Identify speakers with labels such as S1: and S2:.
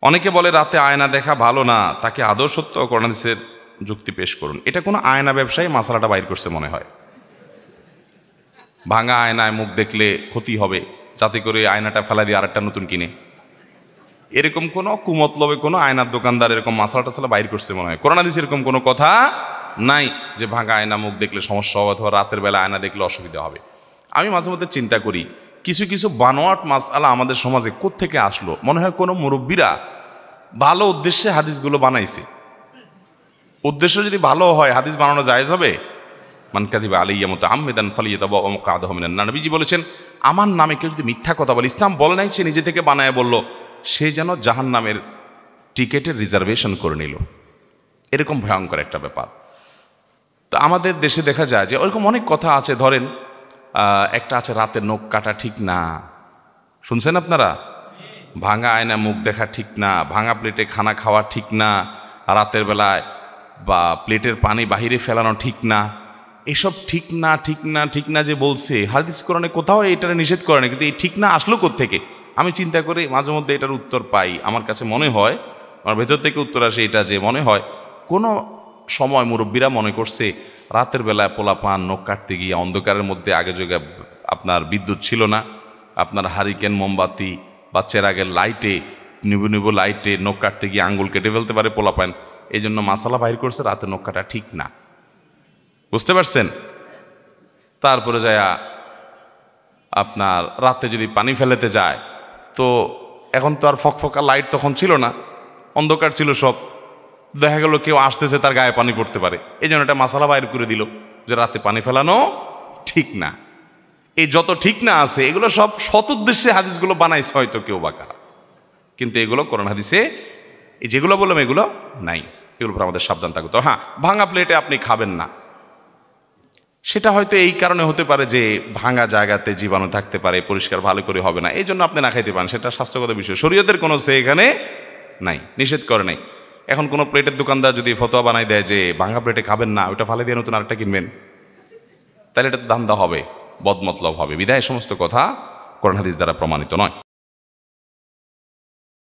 S1: অনেকে বলে রাতে আয়না দেখা ভালো না, তাকে আদৌ সত্য কোরআন হাদিসের যুক্তি পেশ করুন। এটা কোনো আয়না ব্যবসায়ী মাসালাটা বাইর করছে মনে হয়। ভাঙা আয়নায় মুখ দেখলে ক্ষতি হবে, যাতে করে আয়নাটা ফেলা দিয়ে আরেকটা নতুন কিনে, এরকম কোনো কুমতলবে কোনো আয়নার দোকানদার এরকম মাসালা টাসালা বাইর করছে মনে হয়। কোরআন হাদিসে এরকম কোনো কথা নাই যে ভাঙা আয়না মুখ দেখলে সমস্যা হবে অথবা রাতের বেলা আয়না দেখলে অসুবিধা হবে। আমি মাঝে মধ্যে চিন্তা করি কিছু কিছু বানোয়াট মাসআলা আমাদের সমাজে কোত্থেকে আসলো। মনে হয় কোনো মুরব্বীরা ভালো উদ্দেশ্যে হাদিসগুলো বানাইছে। উদ্দেশ্য যদি ভালো হয় হাদিস বানানো জায়েজ হবে? মান কাযিবা আলাইয়া মুতাআম্মিদান ফালিয়াতাবাওয়া মাকআদাহু মিনান নার। নবীজি বলেছেন, আমার নামে কেউ যদি মিথ্যা কথা বলে, ইসলাম বলে নাই সে নিজে থেকে বানায় বলল, সে যেন জাহান্নামের টিকেটের রিজার্ভেশন করে নিল। এরকম ভয়ঙ্কর একটা ব্যাপার। তো আমাদের দেশে দেখা যায় যে ওরকম অনেক কথা আছে। ধরেন একটা আছে রাতে নখ কাটা ঠিক না, শুনছেন আপনারা? ভাঙা আয়না মুখ দেখা ঠিক না, ভাঙা প্লেটে খানা খাওয়া ঠিক না, রাতের বেলায় বা প্লেটের পানি বাহিরে ফেলানো ঠিক না। এসব ঠিক না ঠিক না ঠিক না যে বলছে, হাদিস কোরআনে কোথাও এটা নিষেধ করে না, কিন্তু এই ঠিক না আসলো কোত্থেকে? আমি চিন্তা করি মাঝে মধ্যে এটার উত্তর পাই। আমার কাছে মনে হয়, আমার ভেতর থেকে উত্তর আসে এটা যে মনে হয় কোনো সময় মুরব্বীরা মনে করছে রাতের বেলায় পোলাপান নখ কাটতে গিয়ে অন্ধকারের মধ্যে আগে যোগে আপনার বিদ্যুৎ ছিল না, আপনার হারিকেন মোমবাতি বা চেরাগের লাইটে নিবু নিবু লাইটে নখ কাটতে গিয়ে আঙ্গুল কেটে ফেলতে পারে পোলাপান, এই জন্য মাসালা বাইর করছে রাতে নখ কাটা ঠিক না। বুঝতে পারছেন? তারপরে যায় আপনার রাতে যদি পানি ফেলেতে যায়, তো এখন তো আর ফকফকা লাইট তখন ছিল না, অন্ধকার ছিল সব, দেখা গেল কেউ আসতেছে তার গায়ে পানি পড়তে পারে, এই জন্য একটা মাসালা বাইর করে দিল যে রাতে পানি ফেলানো ঠিক না। এই যত ঠিক না আছে এগুলো সব সৎ উদ্দেশ্যে হাদিসগুলো বানাইছে হয়তো কেউ বা কারা, কিন্তু এগুলো কোরআন হাদিসে এই যেগুলো বললাম এগুলো নাই। এগুলোর উপর আমাদের সাবধান থাকতে। হ্যাঁ, ভাঙা প্লেটে আপনি খাবেন না, সেটা হয়তো এই কারণে হতে পারে যে ভাঙা জায়গাতে জীবাণু থাকতে পারে, পরিষ্কার ভালো করে হবে না, এই জন্য আপনি না খাইতে পারেন, সেটা স্বাস্থ্যগত বিষয়। শরীয়তের কোনো সে এখানে নাই, নিষেধ করে নাই। এখন কোনো প্লেটের দোকানদার যদি ফতোয়া বানাই দেয় যে ভাঙা প্লেটে খাবেন না, ওটা ফালে দিয়ে নতুন আরেকটা কিনবেন, তাহলে এটা তো ধান্দা হবে, বদমতলব হবে। বিধায় সমস্ত কথা কোরআন হাদিস দ্বারা প্রমাণিত নয়।